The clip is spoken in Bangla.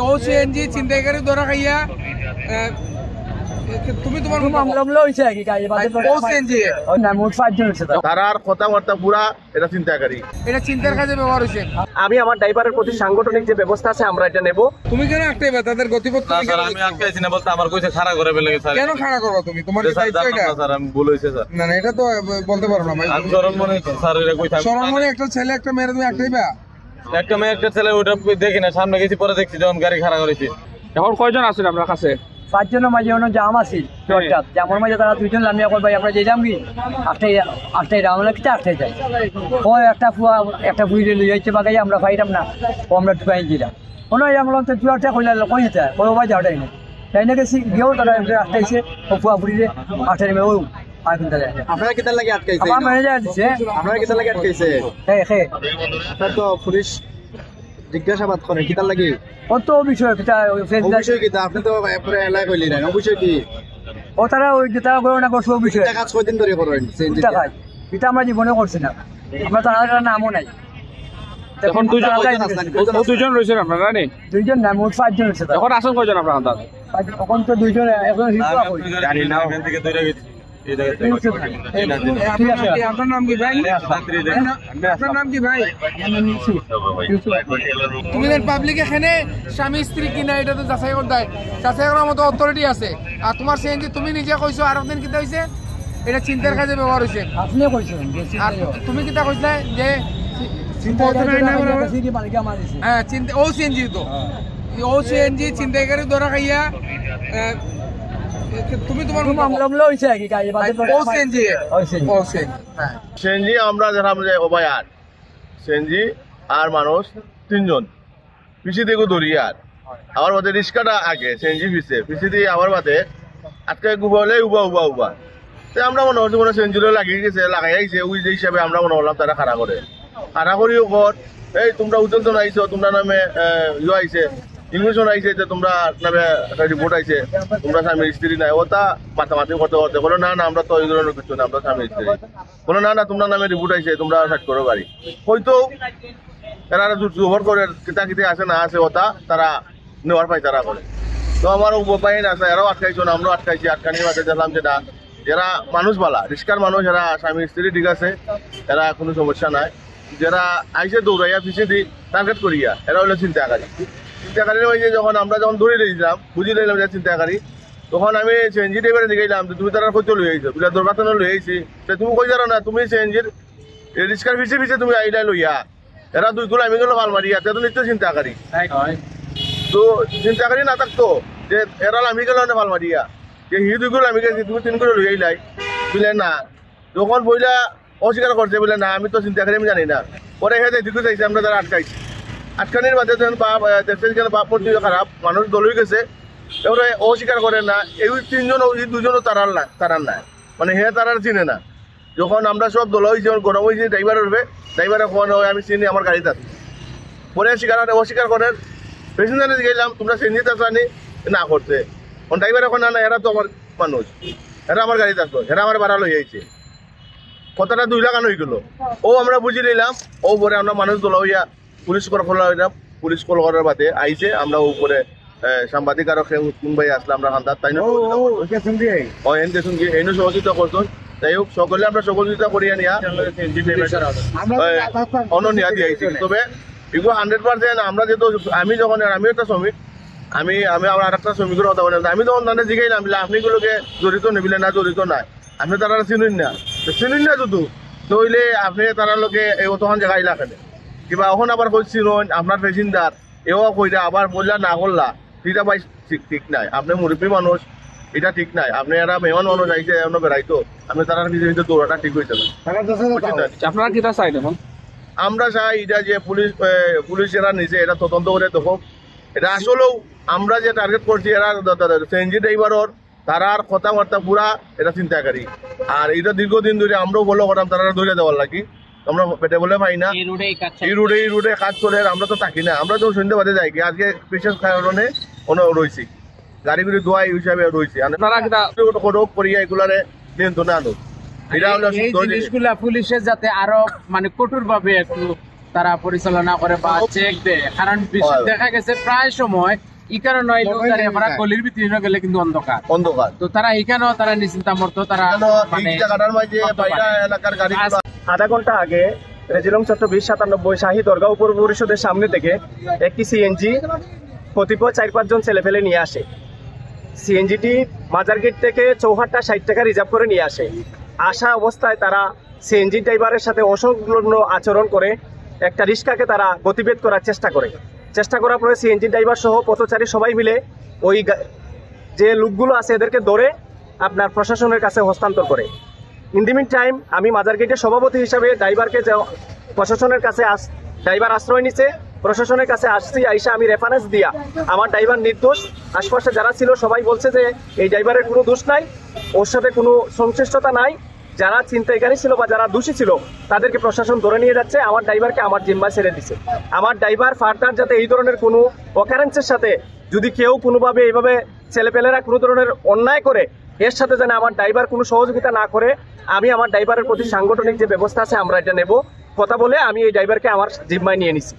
ও সিএনজি ছিনতাইকারী ধরা খাইয়া তুমি তোমার মামলা হইছে কি গাড়ি ও সিএনজি না মোট 5 জন আছে তারার কথাবার্তা পুরা এটা ছিনতাইকারী এটা চিন্তার কাজে ব্যবহার হয়েছে। আমি আমার ড্রাইভারের প্রতি সাংগঠনিক যে ব্যবস্থা আছে আমরা এটা নেব। তুমি কেন আটকাইবা তাদের গতিপথ? স্যার আমি আটকাইছি না বলতে আমার কইছে খাড়া করে ফেলে স্যার। কেন খাড়া করবা তুমি? তোমার কি দায়িত্ব এটা? স্যার আমি ভুল হইছে স্যার। না না এটা তো বলতে পারো না ভাই। আমি শরণ মনে স্যার এটা কই থাক। শরণ মনে একটা ছেলে একটা মেয়ে তুমি আটকাইবা? একটা মেয়ে একটা ছেলে ওটা দেখি না, সামনে গেছি পরে দেখছি যখন গাড়ি খাড়া করেছি। এখন কয়জন আছেন আপনার কাছে? 5 জনের মাঝে অন্য জাম আছে জটটা জামার মাঝে তারা 2 জন লামিয়া কই ভাই আমরা যেতাম কি আটটাই আমরা কিটা আটটাই যাই ও একটা বুঝে লই যাইছে বাগাই আমরা ফাইতাম না ও আমরা ঢুকাই দিলাম কোনো আমরা তো জুয়াটা কইলা কই যেতে কই ভাই যাওটাই না তাই না গেছি গিয়েও তারা আটটাইছে ও ফুয়া ফুড়িরে আটটাই মে ও আগুন তালে আপনারা কিটা লাগি আটকাইছে? আমার ম্যানেজার দিছে আপনারা কিটা লাগি আটকাইছে? হে আপনারা তো পুলিশ জিজ্ঞাসাবাদ করেন কিটা লাগি? কত বিষয় কিটা অবশ্যই কিটা আপনি তো পুরো এলাকা কইলি না অবশ্যই কি ও তারা ওই যেটা করে না সব বিষয় কাজ কয়দিন ধরে করেন? এটা ভাই এটা আমরা জীবনে করছি না আমরা তার নামও নাই এখন দুজন রয়েছেন আপনারা নেই? 2 জন না মোট 5 জন আছে এখন আসেন কয়জন আপনার আন্দাজ? এখন তো 2 জন এখন হিসাব কই গাড়ি নাও এখান থেকে দূরে গেছি। এই জায়গায় আপনার নাম কি ভাই? আপনার নাম কি ভাই? তুমি পাবলিক এখানে স্বামী স্ত্রী কিনা এটা তো যাচাই করতে হয়, যাচাই করার মতো অথরিটি আছে। আর তোমার সিএনজি তুমি নিজে কইছো আর একদিন কিতা হইছে এটা চিন্তার কাজে ব্যবহার হইছে। আপনি কইছেন আর তুমি কিতা কইছিলে যে হ্যাঁ চিন্তা ও সিএনজি তো ও সিএনজি ছিনতাইকারী ধরা খাইয়া তুমি তোমার মামলা হইছে কি গাড়ি ও সিএনজি সিএনজি আমরা যেলাম যে ওবায়ার সিএনজি আর মানুষ 3 জন পিছি দিকে দরিয়ার আমার মতে রিস্কাটা আগে সিএনজি পিছি দিয়ে আমার মতে আজকে গুবলে উবা তাই আমরা মনে হচ্ছে কোনো সিএনজি লাগিয়ে গেছে লাগাই আইছে ওই যে হিসাবে আমরা মনে করলাম তারা খাড়া করে খাড়া করিও কর এই তোমরা উত্তর আইছো তোমরা নামে ইয়ে আইছে ইংলিশন আইছে যে তোমরা নামে একটা রিপোর্ট আইছে তোমরা স্বামী স্ত্রী নাই ওটা মাতামাতি করতে বলো না আমরা তো এই ধরনের কিছু না আমরা স্বামী স্ত্রী বলো না তোমরা নামে রিপোর্ট আইছে তোমরা সাইড করো গাড়ি হয়তো এরা জোহর করে কিতা আছে না আছে ওটা তারা নেওয়ার পাই তারা করে তো আমার উপায় আছে এরাও আটকাইছো না আমরাও আটকাইছি আটকানির মাঝে দেখলাম যেটা যারা মানুষ বালা রিস্কার মানুষ এরা স্বামী স্ত্রী ঠিক আছে এরা কোনো সমস্যা নাই যারা আইসে দৌড়াইয়া পিছিয়ে দিই টার্গেট করিয়া এরা হলো চিন্তাকারী ওই যে যখন আমরা যখন ধরে নিয়েছিলাম বুঝে নিলাম যে চিন্তাকারী তখন আমি সিএনজি ড্রাইভারে দিকেছিলাম তুমি তারা কইতে লই আইছো বিলা দুর্ঘটনা লই আইছি তুমি কই জানো না তুমি সিএনজির রিস্কার পিছিয়ে তুমি আইলা লইয়া এরা 2 গুলো আমি গেলো ভাল মারিয়া তো নিশ্চয় চিন্তাকারী তো চিন্তাকারী না থাকতো যে এরা আমি গেল না ভাল মারিয়া যে হি 2 গুলো আমি গেছি তুমি 3 গুলো লই আইলাই বলে না যখন বইলা অস্বীকার করছে বলে না আমি তো চিন্তাকারী আমি জানি না পরে হেঁটে দিকে চাইছে আমরা তারা আটকাইছি আটকানির বাদে যখন দেখছেন কেন বাপ পরিস্থিতি খারাপ মানুষ দলই গেছে এবারে অস্বীকার করে না এই 3 জন এই 2 জনও তারার না মানে হে তারার চিনে না যখন আমরা সব দল হয়েছি গরম হয়েছি ড্রাইভার উঠবে ড্রাইভারে ফোন হয় আমি চিনি আমার গাড়িতে আছে পরে অস্বীকার করেন প্যাসেঞ্জারে গেলাম তোমরা চিনিতে আসনি না করছে ড্রাইভার এখন না এরা তো আমার মানুষ এরা আমার গাড়িতে আসলো এরা আমার ভাড়া লই আইছে কথাটা 2 লাখ হয়ে গেল ও আমরা বুঝে নিলাম ও পরে আমরা মানুষ দল হইয়া পুলিশ কল হইলাম পুলিশ কল করার বাদে আইছে আমরা উপরে সাংবাদিক আরো কোন ভাই আসলাম আমরা খান্দার তাই না এই সহযোগিতা করছেন যাই হোক সকলে আমরা সহযোগিতা করিয়া নিয়া অননিয়া দিয়ে আইছি তবে এগুলো 100% আমরা যেহেতু আমি যখন আমিও একটা শ্রমিক আমি আমার আর একটা শ্রমিকের কথা বলে আমি যখন তাদের জিগাইলাম আপনি গুলোকে জড়িত নেবিলে না জড়িত নাই আপনি তারা চিনুন না যদি নইলে আপনি তারা লোকে এই তখন জায়গায় রাখেন কিবা এখন আবার কইছি আপনার প্যাসেঞ্জার এও কইরা আবার বললা না করলা সেটা ভাই ঠিক নাই আপনি মুরব্বী মানুষ এটা ঠিক নাই আপনি এরা মেহমান মানুষ আইসে এমন বেড়াইতো আপনি তারা নিজে দৌড়াটা ঠিক হয়েছে আপনারা কি চাই এখন? আমরা চাই এটা যে পুলিশ এরা নিজে এটা তদন্ত করে দেখো এটা আসলেও আমরা যে টার্গেট করছি এরা সিএনজি ড্রাইভারর তারার কথাবার্তা পুরা এটা চিন্তাকারী আর এটা দীর্ঘদিন ধরে আমরাও বলো করতাম তারা ধরে দেওয়ার লাগি আমরা পেটে বলে পাই না এই রুটে কাজ চলে আমরা তো থাকি না আমরা তো সন্ধ্যে বাদে যাই আজকে বিশেষ কারণে রয়েছি গাড়িগুলি দোয়া হিসাবে রয়েছে করিয়া এগুলারে নিয়ন্ত্রণে আনো এটা হলো জিনিসগুলা পুলিশের যাতে আরো মানে কঠোর ভাবে একটু তারা পরিচালনা করে বা চেক দেয়, কারণ বেশি দেখা গেছে প্রায় সময় ইকানো নয় লোক তারা আমরা গলির ভিতরে গেলে কিন্তু অন্ধকার অন্ধকার তো তারা এখানেও তারা নিশ্চিন্তা মতো তারা মানে এই জায়গাটার মাঝে বাইরে এলাকার গাড়ি আধা ঘন্টা আগে রেজিলং চত্বর 2097 শাহী দরগা উপর পরিষদের সামনে থেকে একটি সিএনজি কতিপয় 4-5 জন ছেলে ফেলে নিয়ে আসে। সিএনজিটি মাজার গেট থেকে চৌহাট্টা 60 টাকা রিজার্ভ করে নিয়ে আসে। আসা অবস্থায় তারা সিএনজি ড্রাইভারের সাথে অসংলগ্ন আচরণ করে একটা রিক্সাকে তারা গতিবেদ করার চেষ্টা করার পরে সিএনজি ড্রাইভার সহ পথচারী সবাই মিলে ওই যে লোকগুলো আছে এদেরকে ধরে আপনার প্রশাসনের কাছে হস্তান্তর করে। ইন দি মিন টাইম আমি মাজার গেটের সভাপতি হিসাবে ড্রাইভারকে প্রশাসনের কাছে ড্রাইভার আশ্রয় নিচ্ছে, প্রশাসনের কাছে আসছি, আইসা আমি রেফারেন্স দিয়া আমার ড্রাইভার নির্দোষ, আশপাশে যারা ছিল সবাই বলছে যে এই ড্রাইভারের কোনো দোষ নাই, ওর সাথে কোনো সংশ্লিষ্টতা নাই, যারা ছিনতাইকারী ছিল বা যারা দোষী ছিল তাদেরকে প্রশাসন ধরে নিয়ে যাচ্ছে, আমার ড্রাইভারকে আমার জিম্মায় ছেড়ে দিছে। আমার ড্রাইভার ফার্দার যাতে এই ধরনের কোনো অকারেন্সের সাথে যদি কেউ কোনোভাবে এইভাবে ছেলেপেলেরা কোনো ধরনের অন্যায় করে এর সাথে যেন আমার ড্রাইভার কোনো সহযোগিতা না করে, আমি আমার ড্রাইভারের প্রতি সাংগঠনিক যে ব্যবস্থা আছে আমরা এটা নেব কথা বলে আমি এই ড্রাইভারকে আমার জিম্মায় নিয়ে নিছি।